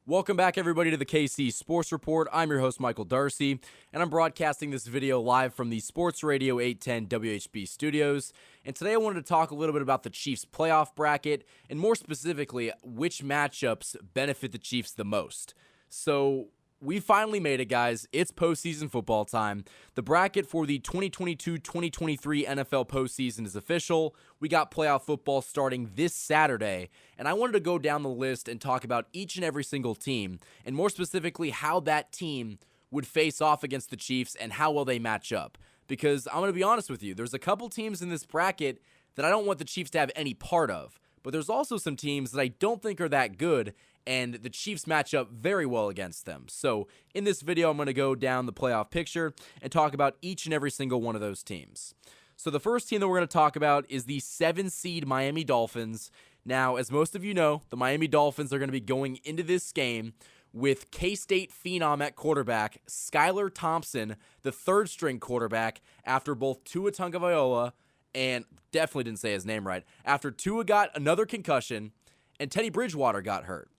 Welcome back, everybody, to the KC Sports Report. I'm your host, Michael Darcy, and I'm broadcasting this video live from the Sports Radio 810 WHB studios. And today I wanted to talk a little bit about the Chiefs' playoff bracket, and more specifically, which matchups benefit the Chiefs the most. So, we finally made it, guys. It's postseason football time. The bracket for the 2022-2023 NFL postseason is official. We got playoff football starting this Saturday, and I wanted to go down the list and talk about each and every single team, and more specifically, how that team would face off against the Chiefs and how well they match up. Because I'm going to be honest with you, there's a couple teams in this bracket that I don't want the Chiefs to have any part of, but there's also some teams that I don't think are that good, and the Chiefs match up very well against them. So in this video, I'm going to go down the playoff picture and talk about each and every single one of those teams. So the first team that we're going to talk about is the 7-seed Miami Dolphins. Now, as most of you know, the Miami Dolphins are going to be going into this game with K-State phenom at quarterback, Skylar Thompson, the third-string quarterback, after both Tua Tagovailoa and, definitely didn't say his name right, after Tua got another concussion and Teddy Bridgewater got hurt.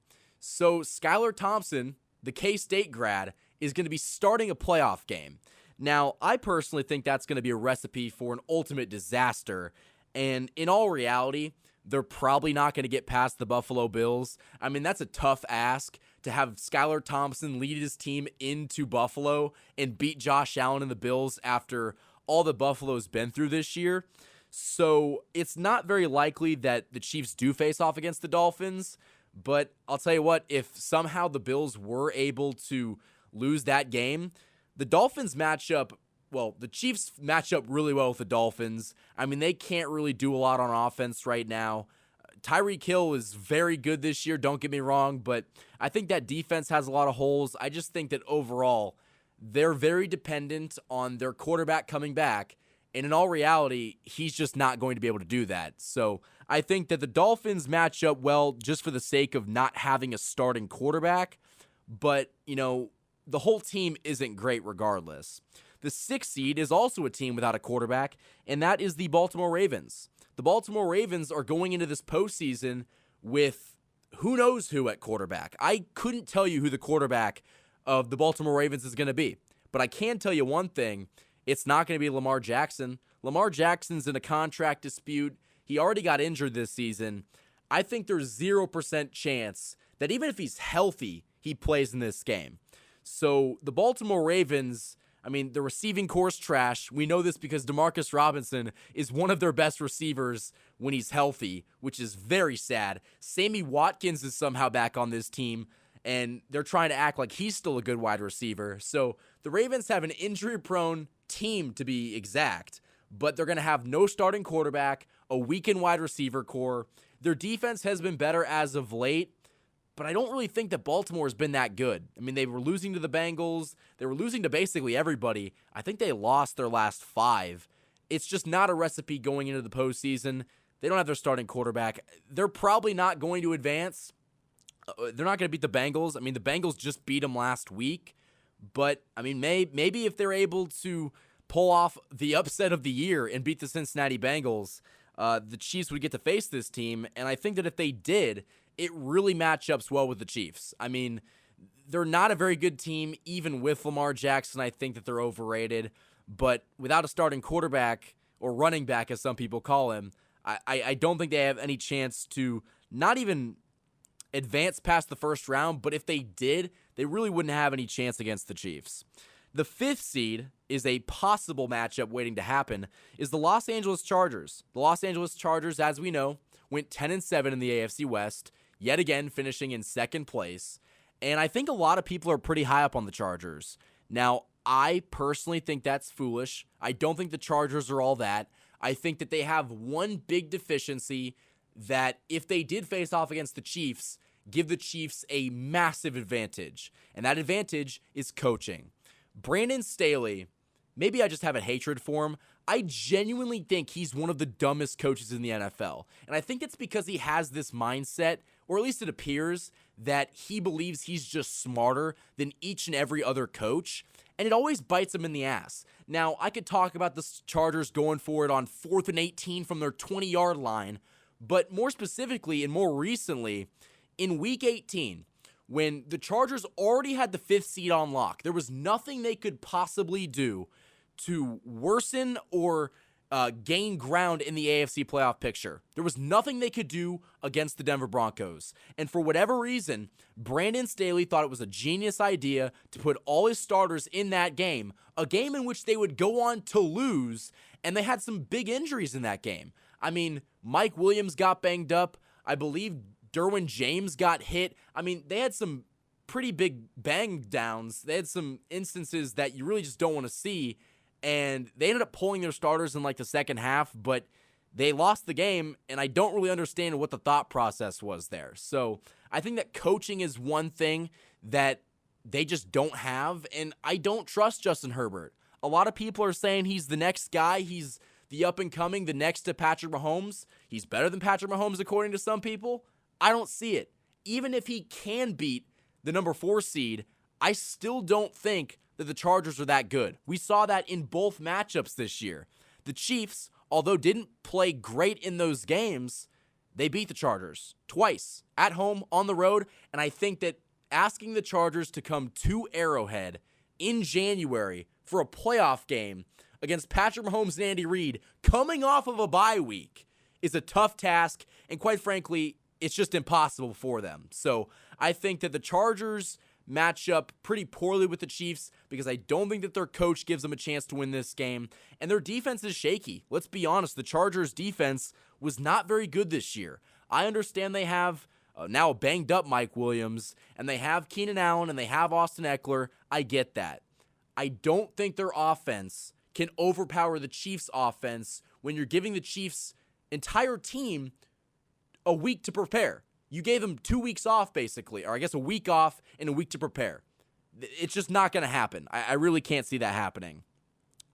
So Skylar Thompson, the K-State grad, is going to be starting a playoff game. Now, I personally think that's going to be a recipe for an ultimate disaster. And in all reality, they're probably not going to get past the Buffalo Bills. I mean, that's a tough ask to have Skylar Thompson lead his team into Buffalo and beat Josh Allen and the Bills after all that Buffalo's been through this year. So it's not very likely that the Chiefs do face off against the Dolphins. But I'll tell you what, if somehow the Bills were able to lose that game, the Dolphins matchup, well, the Chiefs match up really well with the Dolphins. I mean, they can't really do a lot on offense right now. Tyreek Hill is very good this year, don't get me wrong, but I think that defense has a lot of holes. I just think that overall, they're very dependent on their quarterback coming back. And in all reality, he's just not going to be able to do that. So I think that the Dolphins match up well just for the sake of not having a starting quarterback. But, you know, the whole team isn't great regardless. The 6th seed is also a team without a quarterback, and that is the Baltimore Ravens. The Baltimore Ravens are going into this postseason with who knows who at quarterback. I couldn't tell you who the quarterback of the Baltimore Ravens is going to be. But I can tell you one thing. It's not going to be Lamar Jackson. Lamar Jackson's in a contract dispute. He already got injured this season. I think there's 0% chance that even if he's healthy, he plays in this game. So the Baltimore Ravens, I mean, the receiving core's trash. We know this because Demarcus Robinson is one of their best receivers when he's healthy, which is very sad. Sammy Watkins is somehow back on this team, and they're trying to act like he's still a good wide receiver. So the Ravens have an injury-prone team, to be exact, but they're going to have no starting quarterback, a weakened wide receiver core. Their defense has been better as of late, but I don't really think that Baltimore has been that good. I mean, they were losing to the Bengals. They were losing to basically everybody. I think they lost their last 5. It's just not a recipe going into the postseason. They don't have their starting quarterback. They're probably not going to advance. They're not going to beat the Bengals. I mean, the Bengals just beat them last week. But, I mean, maybe if they're able to pull off the upset of the year and beat the Cincinnati Bengals, the Chiefs would get to face this team. And I think that if they did, it really matchups well with the Chiefs. I mean, they're not a very good team, even with Lamar Jackson. I think that they're overrated. But without a starting quarterback, or running back as some people call him, I don't think they have any chance to not even advance past the first round, but if they did, they really wouldn't have any chance against the Chiefs. The 5th seed is a possible matchup waiting to happen, is the Los Angeles Chargers. The Los Angeles Chargers, as we know, went 10-7 in the AFC West, yet again finishing in 2nd place, and I think a lot of people are pretty high up on the Chargers. Now, I personally think that's foolish. I don't think the Chargers are all that. I think that they have one big deficiency that if they did face off against the Chiefs, give the Chiefs a massive advantage. And that advantage is coaching. Brandon Staley, maybe I just have a hatred for him. I genuinely think he's one of the dumbest coaches in the NFL. And I think it's because he has this mindset, or at least it appears, that he believes he's just smarter than each and every other coach. And it always bites him in the ass. Now, I could talk about the Chargers going for it on 4th and 18 from their 20-yard line. But more specifically and more recently, in Week 18, when the Chargers already had the 5th seed on lock. There was nothing they could possibly do to worsen or gain ground in the AFC playoff picture. There was nothing they could do against the Denver Broncos. And for whatever reason, Brandon Staley thought it was a genius idea to put all his starters in that game, a game in which they would go on to lose, and they had some big injuries in that game. I mean, Mike Williams got banged up. I believe Derwin James got hit. I mean, they had some pretty big bang downs. They had some instances that you really just don't want to see. And they ended up pulling their starters in like the second half, but they lost the game, and I don't really understand what the thought process was there. So I think that coaching is one thing that they just don't have, and I don't trust Justin Herbert. A lot of people are saying he's the next guy. He's the up-and-coming, the next to Patrick Mahomes. He's better than Patrick Mahomes, according to some people. I don't see it. Even if he can beat the number 4 seed, I still don't think that the Chargers are that good. We saw that in both matchups this year. The Chiefs, although didn't play great in those games, they beat the Chargers twice, at home, on the road, and I think that asking the Chargers to come to Arrowhead in January for a playoff game against Patrick Mahomes and Andy Reid coming off of a bye week is a tough task, and quite frankly, it's just impossible for them. So I think that the Chargers match up pretty poorly with the Chiefs because I don't think that their coach gives them a chance to win this game, and their defense is shaky. Let's be honest, the Chargers' defense was not very good this year. I understand they have now a banged-up Mike Williams, and they have Keenan Allen, and they have Austin Eckler. I get that. I don't think their offense can overpower the Chiefs' offense when you're giving the Chiefs' entire team a week to prepare. You gave them 2 weeks off, basically, or I guess a week off and a week to prepare. It's just not going to happen. I really can't see that happening.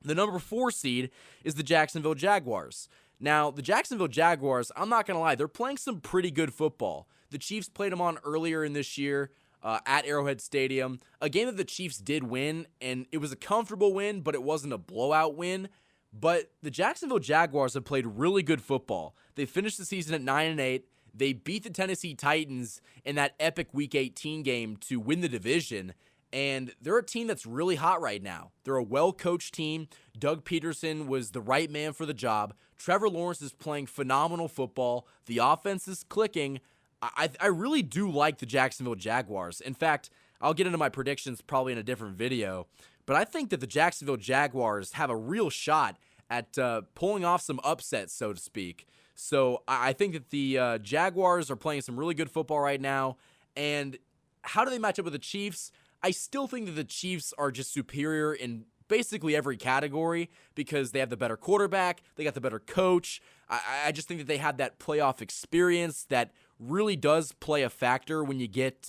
The number 4 seed is the Jacksonville Jaguars. Now, the Jacksonville Jaguars, I'm not going to lie, they're playing some pretty good football. The Chiefs played them on earlier in this year at Arrowhead Stadium, a game that the Chiefs did win, and it was a comfortable win, but it wasn't a blowout win. But the Jacksonville Jaguars have played really good football. They finished the season at 9-8. They beat the Tennessee Titans in that epic Week 18 game to win the division, and they're a team that's really hot right now. They're a well-coached team. Doug Peterson was the right man for the job. Trevor Lawrence is playing phenomenal football. The offense is clicking. I really do like the Jacksonville Jaguars. In fact, I'll get into my predictions probably in a different video, but I think that the Jacksonville Jaguars have a real shot at pulling off some upsets, so to speak. So I think that the Jaguars are playing some really good football right now. And how do they match up with the Chiefs? I still think that the Chiefs are just superior in basically every category because they have the better quarterback, they got the better coach. I just think that they have that playoff experience that really does play a factor when you get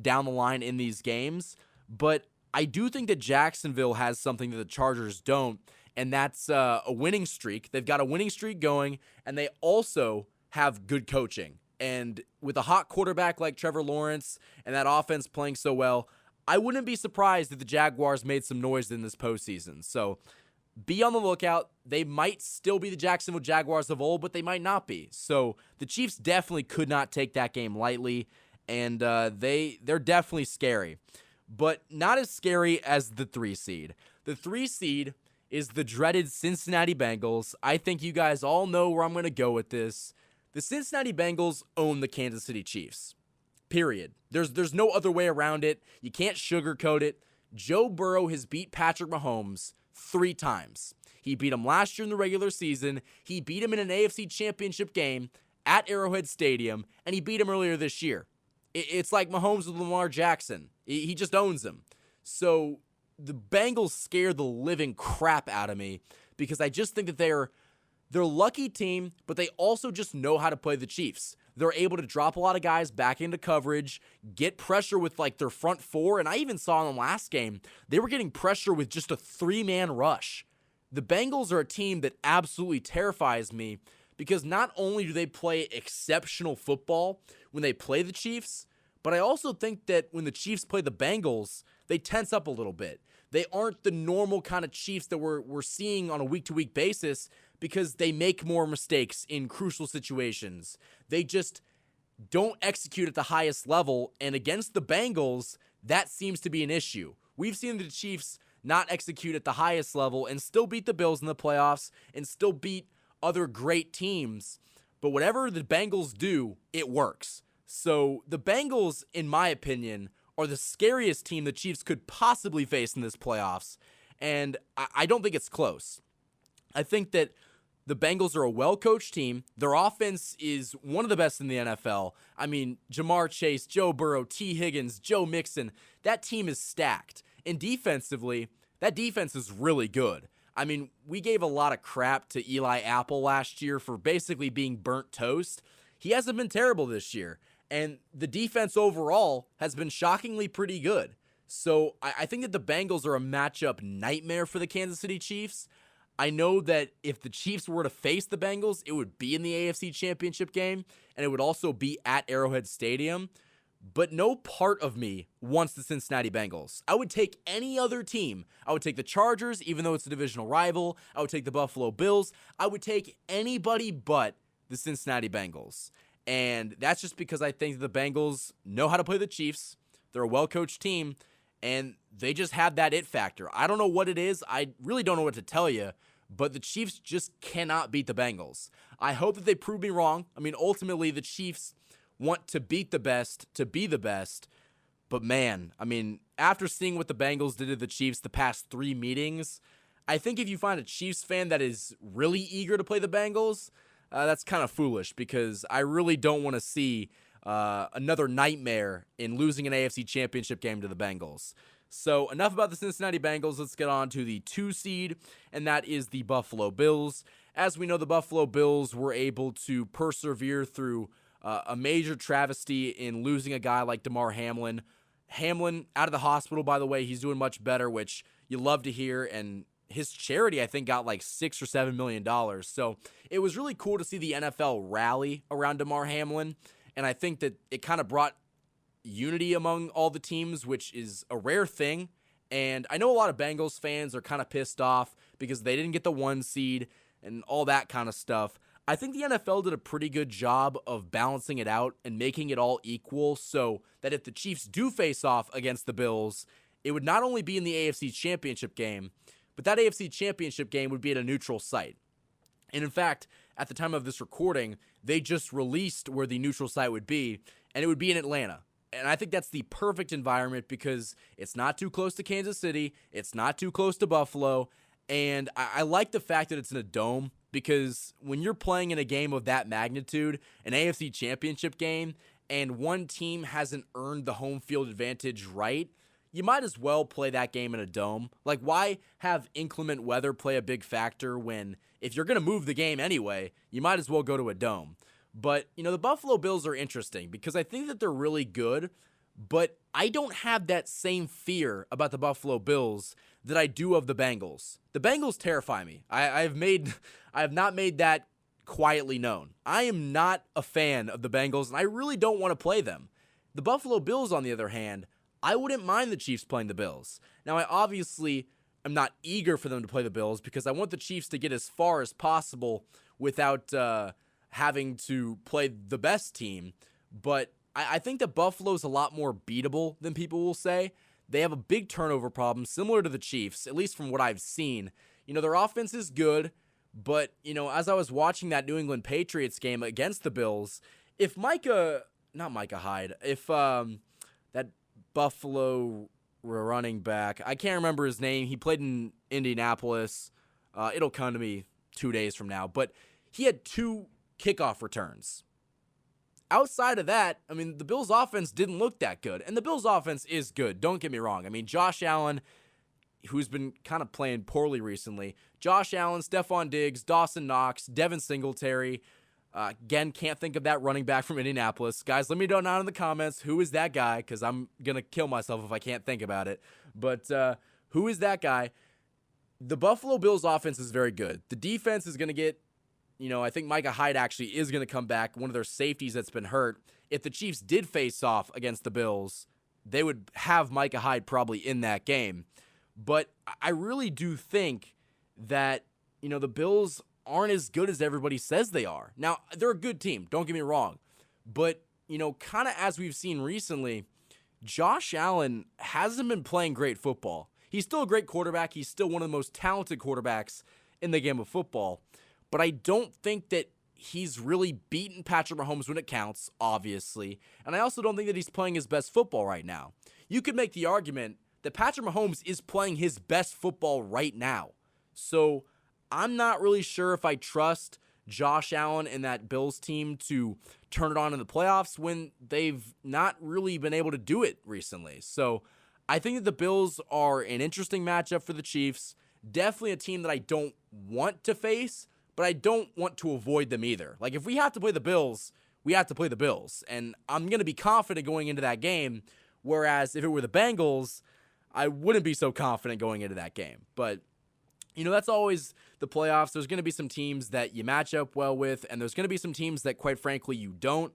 down the line in these games. But I do think that Jacksonville has something that the Chargers don't, and that's a winning streak. They've got a winning streak going, and they also have good coaching. And with a hot quarterback like Trevor Lawrence and that offense playing so well, I wouldn't be surprised if the Jaguars made some noise in this postseason. So be on the lookout. They might still be the Jacksonville Jaguars of old, but they might not be. So the Chiefs definitely could not take that game lightly, and they're definitely scary. But not as scary as the 3 seed. The 3 seed is the dreaded Cincinnati Bengals. I think you guys all know where I'm going to go with this. The Cincinnati Bengals own the Kansas City Chiefs. Period. There's no other way around it. You can't sugarcoat it. Joe Burrow has beat Patrick Mahomes 3 times. He beat him last year in the regular season. He beat him in an AFC Championship game at Arrowhead Stadium, and he beat him earlier this year. It's like Mahomes with Lamar Jackson. He just owns him. So the Bengals scare the living crap out of me because I just think that they're a lucky team, but they also just know how to play the Chiefs. They're able to drop a lot of guys back into coverage, get pressure with like their front 4, and I even saw in the last game, they were getting pressure with just a 3-man rush. The Bengals are a team that absolutely terrifies me because not only do they play exceptional football when they play the Chiefs, but I also think that when the Chiefs play the Bengals, they tense up a little bit. They aren't the normal kind of Chiefs that we're seeing on a week-to-week basis because they make more mistakes in crucial situations. They just don't execute at the highest level. And against the Bengals, that seems to be an issue. We've seen the Chiefs not execute at the highest level and still beat the Bills in the playoffs and still beat other great teams. But whatever the Bengals do, it works. So the Bengals, in my opinion, are the scariest team the Chiefs could possibly face in this playoffs. And I don't think it's close. I think that the Bengals are a well-coached team. Their offense is one of the best in the NFL. I mean, Jamar Chase, Joe Burrow, T. Higgins, Joe Mixon. That team is stacked. And defensively, that defense is really good. I mean, we gave a lot of crap to Eli Apple last year for basically being burnt toast. He hasn't been terrible this year. And the defense overall has been shockingly pretty good. So I think that the Bengals are a matchup nightmare for the Kansas City Chiefs. I know that if the Chiefs were to face the Bengals, it would be in the AFC Championship game, and it would also be at Arrowhead Stadium. But no part of me wants the Cincinnati Bengals. I would take any other team. I would take the Chargers, even though it's a divisional rival. I would take the Buffalo Bills. I would take anybody but the Cincinnati Bengals. And that's just because I think the Bengals know how to play the Chiefs. They're a well-coached team, and they just have that it factor. I don't know what it is. I really don't know what to tell you, but the Chiefs just cannot beat the Bengals. I hope that they prove me wrong. I mean, ultimately, the Chiefs want to beat the best to be the best. But man, I mean, after seeing what the Bengals did to the Chiefs the past 3 meetings, I think if you find a Chiefs fan that is really eager to play the Bengals, that's kind of foolish, because I really don't want to see another nightmare in losing an AFC Championship game to the Bengals. So enough about the Cincinnati Bengals. Let's get on to the 2 seed, and that is the Buffalo Bills. As we know, the Buffalo Bills were able to persevere through a major travesty in losing a guy like Damar Hamlin. Hamlin out of the hospital, by the way. He's doing much better, which you love to hear, and his charity, I think, got like $6 or $7 million. So it was really cool to see the NFL rally around Damar Hamlin, and I think that it kind of brought unity among all the teams, which is a rare thing. And I know a lot of Bengals fans are kind of pissed off because they didn't get the 1 seed and all that kind of stuff. I think the NFL did a pretty good job of balancing it out and making it all equal, so that if the Chiefs do face off against the Bills, it would not only be in the AFC Championship game, but that AFC Championship game would be at a neutral site. And in fact, at the time of this recording, they just released where the neutral site would be, and it would be in Atlanta. And I think that's the perfect environment because it's not too close to Kansas City, it's not too close to Buffalo, and I like the fact that it's in a dome, because when you're playing in a game of that magnitude, an AFC Championship game, and one team hasn't earned the home field advantage right, you might as well play that game in a dome. Like, why have inclement weather play a big factor when, if you're going to move the game anyway, you might as well go to a dome? But, you know, the Buffalo Bills are interesting because I think that they're really good, but I don't have that same fear about the Buffalo Bills that I do of the Bengals. The Bengals terrify me. I have not made that quietly known. I am not a fan of the Bengals, and I really don't want to play them. The Buffalo Bills, on the other hand, I wouldn't mind the Chiefs playing the Bills. Now, I obviously am not eager for them to play the Bills because I want the Chiefs to get as far as possible without having to play the best team. But I think that Buffalo's a lot more beatable than people will say. They have a big turnover problem, similar to the Chiefs, at least from what I've seen. You know, their offense is good, but, you know, as I was watching that New England Patriots game against the Bills, if that Buffalo running back, I can't remember his name. He played in Indianapolis. It'll come to me 2 days from now, but he had 2 kickoff returns. Outside of that, I mean, the Bills' offense didn't look that good. And the Bills' offense is good, don't get me wrong. I mean, Josh Allen, who's been kind of playing poorly recently. Josh Allen, Stephon Diggs, Dawson Knox, Devin Singletary. Again, can't think of that running back from Indianapolis. Guys, let me know down in the comments, who is that guy? Because I'm going to kill myself if I can't think about it. But who is that guy? The Buffalo Bills' offense is very good. The defense is going to get, you know, I think Micah Hyde actually is going to come back, one of their safeties that's been hurt. If the Chiefs did face off against the Bills, they would have Micah Hyde probably in that game. But I really do think that, you know, the Bills aren't as good as everybody says they are. Now, they're a good team, don't get me wrong. But, kind of as we've seen recently, Josh Allen hasn't been playing great football. He's still a great quarterback. He's still one of the most talented quarterbacks in the game of football. But I don't think that he's really beaten Patrick Mahomes when it counts, obviously. And I also don't think that he's playing his best football right now. You could make the argument that Patrick Mahomes is playing his best football right now. So I'm not really sure if I trust Josh Allen and that Bills team to turn it on in the playoffs when they've not really been able to do it recently. So I think that the Bills are an interesting matchup for the Chiefs. Definitely a team that I don't want to face, but I don't want to avoid them either. Like, if we have to play the Bills, we have to play the Bills. And I'm going to be confident going into that game, whereas if it were the Bengals, I wouldn't be so confident going into that game. But that's always the playoffs. There's going to be some teams that you match up well with, and there's going to be some teams that, quite frankly, you don't.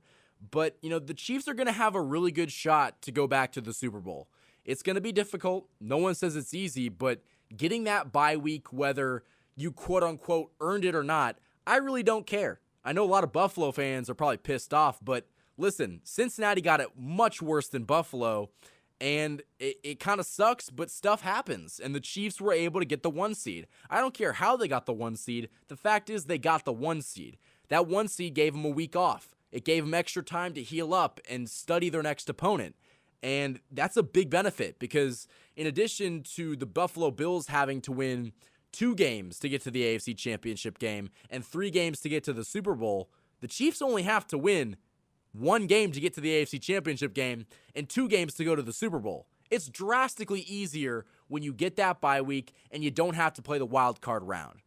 But, the Chiefs are going to have a really good shot to go back to the Super Bowl. It's going to be difficult. No one says it's easy, but getting that bye week, whether you quote-unquote earned it or not, I really don't care. I know a lot of Buffalo fans are probably pissed off, but listen, Cincinnati got it much worse than Buffalo, and it kind of sucks, but stuff happens, and the Chiefs were able to get the 1 seed. I don't care how they got the 1 seed. The fact is they got the 1 seed. That 1 seed gave them a week off. It gave them extra time to heal up and study their next opponent, and that's a big benefit because in addition to the Buffalo Bills having to win 2 games to get to the AFC Championship game and 3 games to get to the Super Bowl, the Chiefs only have to win 1 game to get to the AFC Championship game and 2 games to go to the Super Bowl. It's drastically easier when you get that bye week and you don't have to play the wild card round.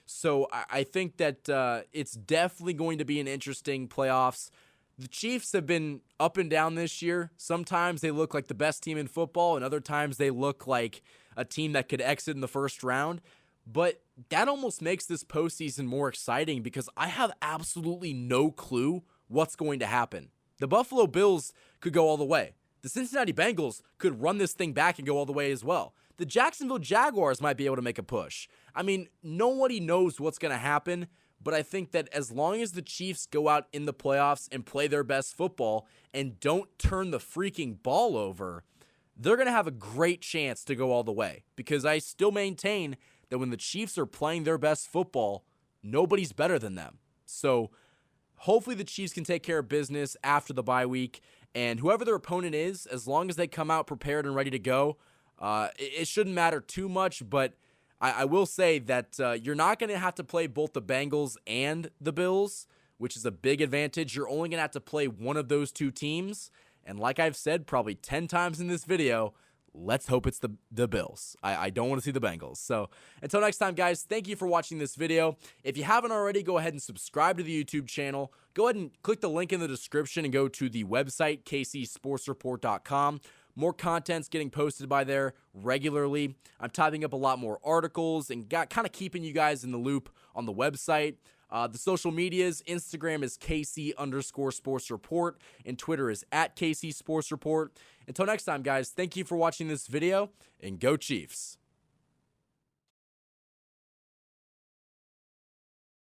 So I think that it's definitely going to be an interesting playoffs. The Chiefs have been up and down this year. Sometimes they look like the best team in football, and other times they look like a team that could exit in the first round. But that almost makes this postseason more exciting because I have absolutely no clue what's going to happen. The Buffalo Bills could go all the way. The Cincinnati Bengals could run this thing back and go all the way as well. The Jacksonville Jaguars might be able to make a push. I mean, nobody knows what's going to happen, but I think that as long as the Chiefs go out in the playoffs and play their best football and don't turn the freaking ball over, they're going to have a great chance to go all the way. Because I still maintain that when the Chiefs are playing their best football, nobody's better than them. So hopefully the Chiefs can take care of business after the bye week, and whoever their opponent is, as long as they come out prepared and ready to go, it shouldn't matter too much. But I will say that you're not going to have to play both the Bengals and the Bills, which is a big advantage. You're only going to have to play one of those 2 teams, and like I've said probably 10 times in this video, let's hope it's the Bills. I don't want to see the Bengals. So until next time, guys, thank you for watching this video. If you haven't already, go ahead and subscribe to the YouTube channel. Go ahead and click the link in the description and go to the website, kcsportsreport.com. More content's getting posted by there regularly. I'm typing up a lot more articles and kind of keeping you guys in the loop on the website. The social medias, Instagram is KC_sports report, and Twitter is @KC Sports Report. Until next time, guys, thank you for watching this video, and go Chiefs.